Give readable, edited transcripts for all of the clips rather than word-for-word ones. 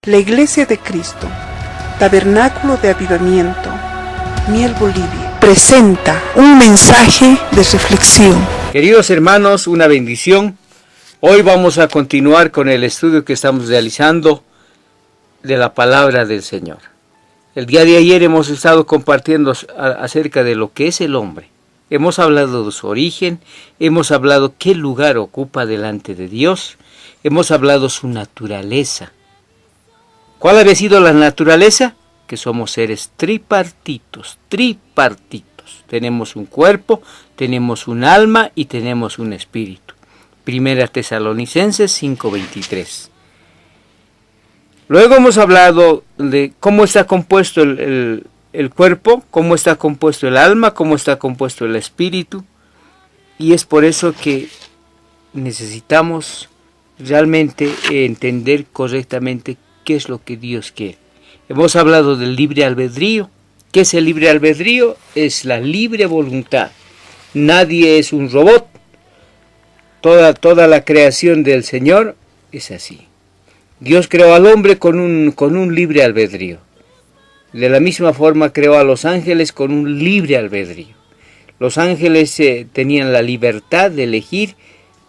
La Iglesia de Cristo, Tabernáculo de Avivamiento, Miel Bolivia, presenta un mensaje de reflexión. Queridos hermanos, una bendición. Hoy vamos a continuar con el estudio que estamos realizando de la palabra del Señor. El día de ayer hemos estado compartiendo acerca de lo que es el hombre. Hemos hablado de su origen, hemos hablado qué lugar ocupa delante de Dios, hemos hablado su naturaleza. ¿Cuál había sido la naturaleza? Que somos seres tripartitos. Tenemos un cuerpo, tenemos un alma y tenemos un espíritu. Primera Tesalonicenses 5:23. Luego hemos hablado de cómo está compuesto el cuerpo, cómo está compuesto el alma, cómo está compuesto el espíritu. Y es por eso que necesitamos realmente entender correctamente qué es lo que Dios quiere. Hemos hablado del libre albedrío. ¿Qué es el libre albedrío? Es la libre voluntad. Nadie es un robot. Toda la creación del Señor es así. Dios creó al hombre con un libre albedrío. De la misma forma creó a los ángeles con un libre albedrío. Los ángeles tenían la libertad de elegir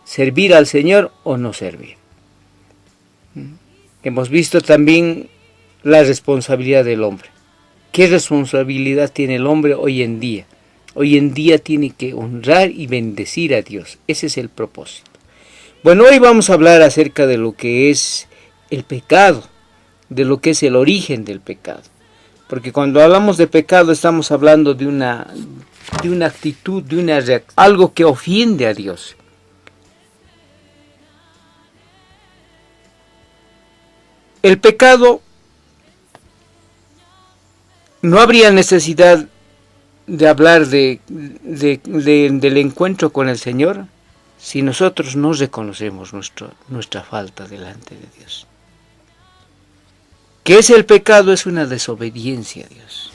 servir al Señor o no servir. Hemos visto también la responsabilidad del hombre. ¿Qué responsabilidad tiene el hombre hoy en día? Hoy en día tiene que honrar y bendecir a Dios. Ese es el propósito. Bueno, hoy vamos a hablar acerca de lo que es el pecado, de lo que es el origen del pecado. Porque cuando hablamos de pecado estamos hablando de una actitud, de una reacción, algo que ofende a Dios. El pecado, no habría necesidad de hablar del encuentro con el Señor si nosotros no reconocemos nuestra falta delante de Dios. ¿Qué es el pecado? Es una desobediencia a Dios.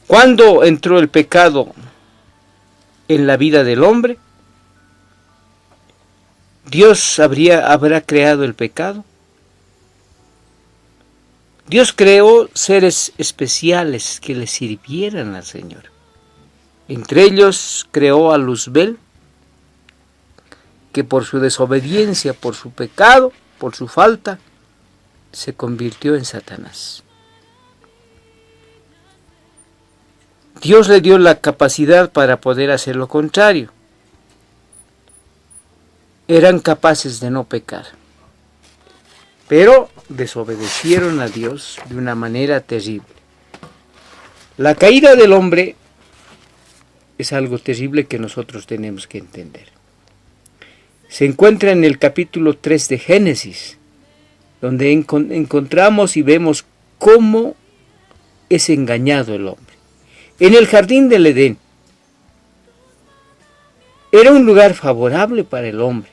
¿Cuándo entró el pecado en la vida del hombre? ¿Dios habrá creado el pecado? Dios creó seres especiales que le sirvieran al Señor. Entre ellos creó a Luzbel, que por su desobediencia, por su pecado, por su falta, se convirtió en Satanás. Dios le dio la capacidad para poder hacer lo contrario. Eran capaces de no pecar, pero desobedecieron a Dios de una manera terrible. La caída del hombre es algo terrible que nosotros tenemos que entender. Se encuentra en el capítulo 3 de Génesis, donde encontramos y vemos cómo es engañado el hombre. En el jardín del Edén era un lugar favorable para el hombre.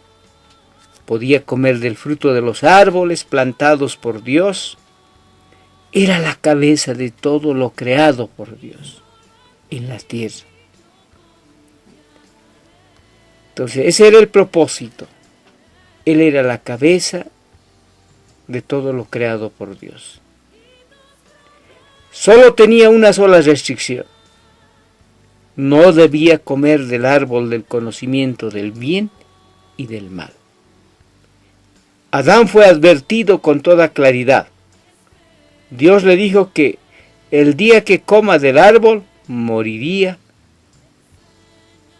Podía comer del fruto de los árboles plantados por Dios. Era la cabeza de todo lo creado por Dios en la tierra. Entonces, ese era el propósito. Él era la cabeza de todo lo creado por Dios. Solo tenía una sola restricción. No debía comer del árbol del conocimiento del bien y del mal. Adán fue advertido con toda claridad. Dios le dijo que el día que coma del árbol moriría,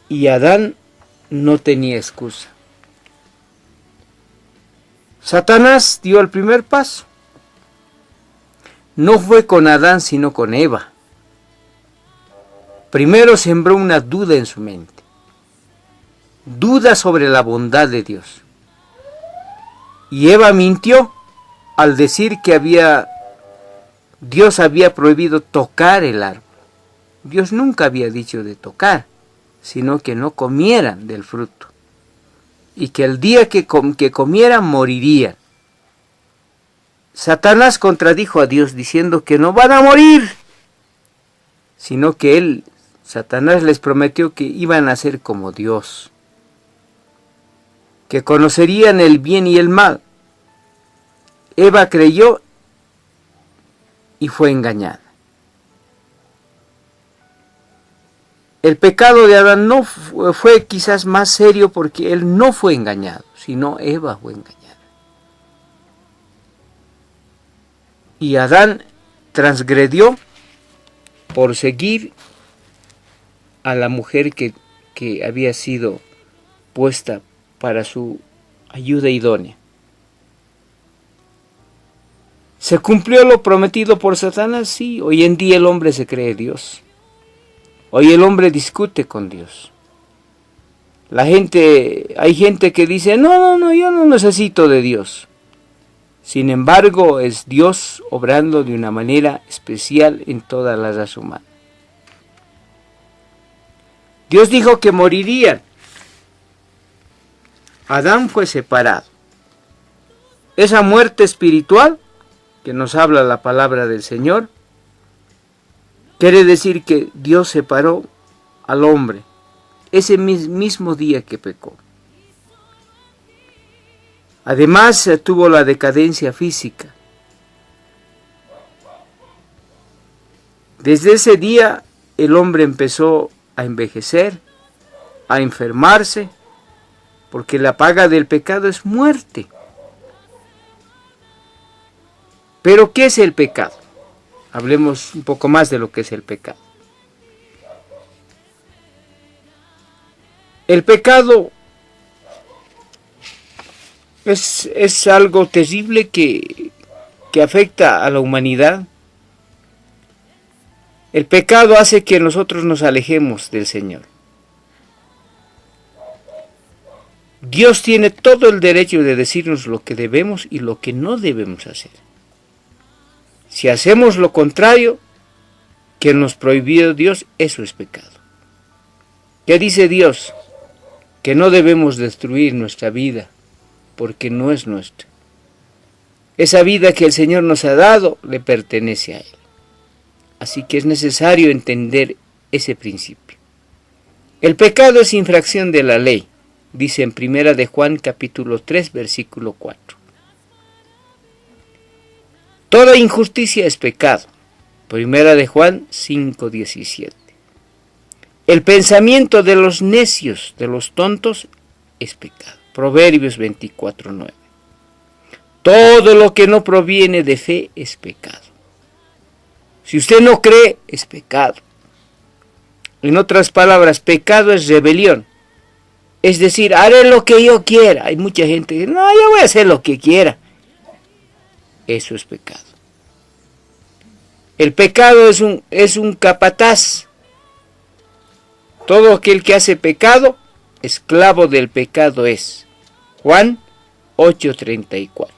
y Adán no tenía excusa. Satanás dio el primer paso. No fue con Adán sino con Eva. Primero sembró una duda en su mente. Duda sobre la bondad de Dios. Y Eva mintió al decir que Dios había prohibido tocar el árbol. Dios nunca había dicho de tocar, sino que no comieran del fruto. Y que el día que comieran morirían. Satanás contradijo a Dios diciendo que no van a morir, sino que Satanás les prometió que iban a ser como Dios, que conocerían el bien y el mal. Eva creyó y fue engañada. El pecado de Adán no fue quizás más serio porque él no fue engañado, sino Eva fue engañada. Y Adán transgredió por seguir a la mujer que había sido puesta para su ayuda idónea. ¿Se cumplió lo prometido por Satanás? Sí, hoy en día el hombre se cree Dios. Hoy el hombre discute con Dios. Hay gente que dice, no, yo no necesito de Dios. Sin embargo, es Dios obrando de una manera especial en toda la raza humana. Dios dijo que morirían. Adán fue separado. Esa muerte espiritual que nos habla la palabra del Señor, quiere decir que Dios separó al hombre ese mismo día que pecó. Además, tuvo la decadencia física. Desde ese día, el hombre empezó a envejecer, a enfermarse, porque la paga del pecado es muerte. Pero, ¿qué es el pecado? Hablemos un poco más de lo que es el pecado. El pecado es algo terrible que afecta a la humanidad. El pecado hace que nosotros nos alejemos del Señor. Dios tiene todo el derecho de decirnos lo que debemos y lo que no debemos hacer. Si hacemos lo contrario que nos prohibió Dios, eso es pecado. ¿Qué dice Dios? Que no debemos destruir nuestra vida, porque no es nuestra. Esa vida que el Señor nos ha dado le pertenece a Él. Así que es necesario entender ese principio. El pecado es infracción de la ley, dice en 1 de Juan capítulo 3, versículo 4. Toda injusticia es pecado. 1 de Juan 5, 17. El pensamiento de los necios, de los tontos, es pecado. Proverbios 24, 9. Todo lo que no proviene de fe es pecado. Si usted no cree, es pecado. En otras palabras, pecado es rebelión. Es decir, haré lo que yo quiera. Hay mucha gente que dice, no, yo voy a hacer lo que quiera. Eso es pecado. El pecado es un capataz. Todo aquel que hace pecado, esclavo del pecado es. Juan 8:34.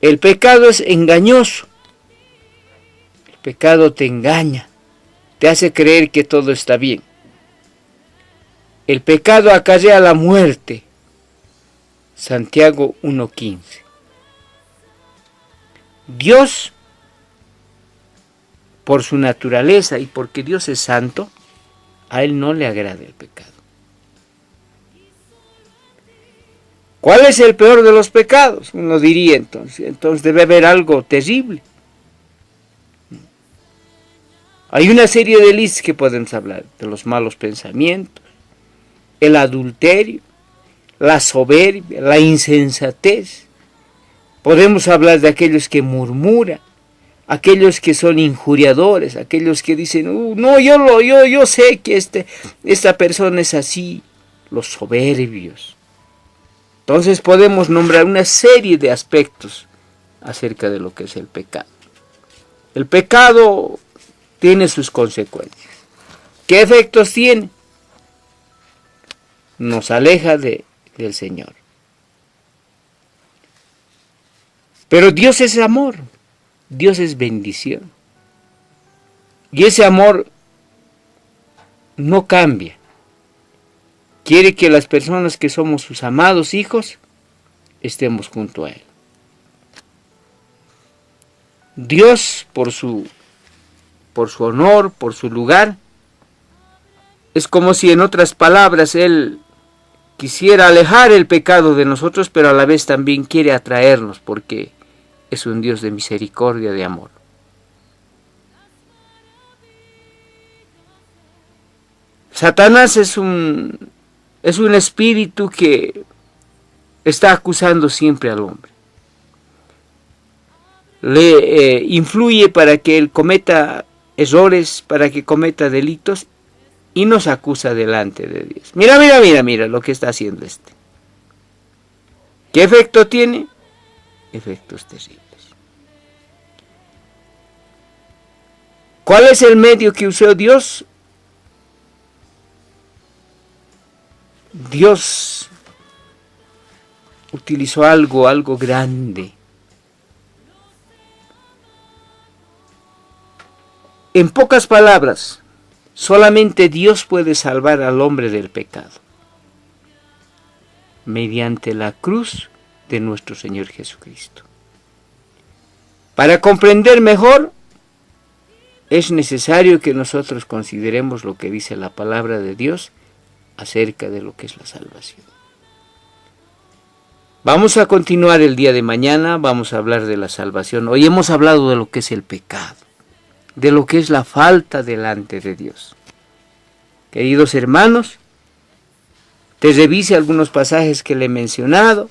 El pecado es engañoso. El pecado te engaña, te hace creer que todo está bien. El pecado acarrea la muerte. Santiago 1:15. Dios, por su naturaleza y porque Dios es santo, a Él no le agrada el pecado. ¿Cuál es el peor de los pecados? Uno diría entonces debe haber algo terrible. Hay una serie de listas que podemos hablar, de los malos pensamientos, el adulterio, la soberbia, la insensatez. Podemos hablar de aquellos que murmuran, aquellos que son injuriadores, aquellos que dicen, no, yo sé que esta persona es así, los soberbios. Entonces podemos nombrar una serie de aspectos acerca de lo que es el pecado. El pecado tiene sus consecuencias. ¿Qué efectos tiene? Nos aleja del Señor. Pero Dios es amor, Dios es bendición. Y ese amor no cambia. Quiere que las personas que somos sus amados hijos estemos junto a Él. Dios, por su honor, por su lugar, es como si en otras palabras Él quisiera alejar el pecado de nosotros, pero a la vez también quiere atraernos, porque es un Dios de misericordia, de amor. Satanás es un espíritu que está acusando siempre al hombre. Le influye para que él cometa errores, para que cometa delitos, y nos acusa delante de Dios. Mira lo que está haciendo este. ¿Qué efecto tiene? Efectos terribles. ¿Cuál es el medio que usó Dios? Dios utilizó algo grande. En pocas palabras, solamente Dios puede salvar al hombre del pecado, mediante la cruz de nuestro Señor Jesucristo. Para comprender mejor, es necesario que nosotros consideremos lo que dice la palabra de Dios acerca de lo que es la salvación. Vamos a continuar el día de mañana, vamos a hablar de la salvación. Hoy hemos hablado de lo que es el pecado, de lo que es la falta delante de Dios. Queridos hermanos, te revise algunos pasajes que le he mencionado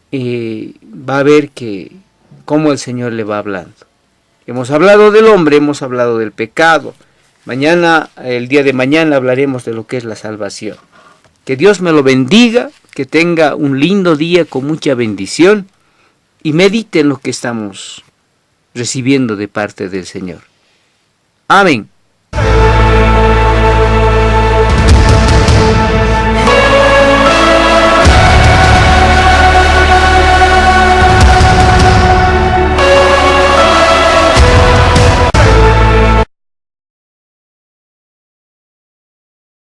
y va a ver que cómo el Señor le va hablando. Hemos hablado del hombre, hemos hablado del pecado. Mañana, el día de mañana, hablaremos de lo que es la salvación. Que Dios me lo bendiga, que tenga un lindo día con mucha bendición y medite en lo que estamos recibiendo de parte del Señor. Amén.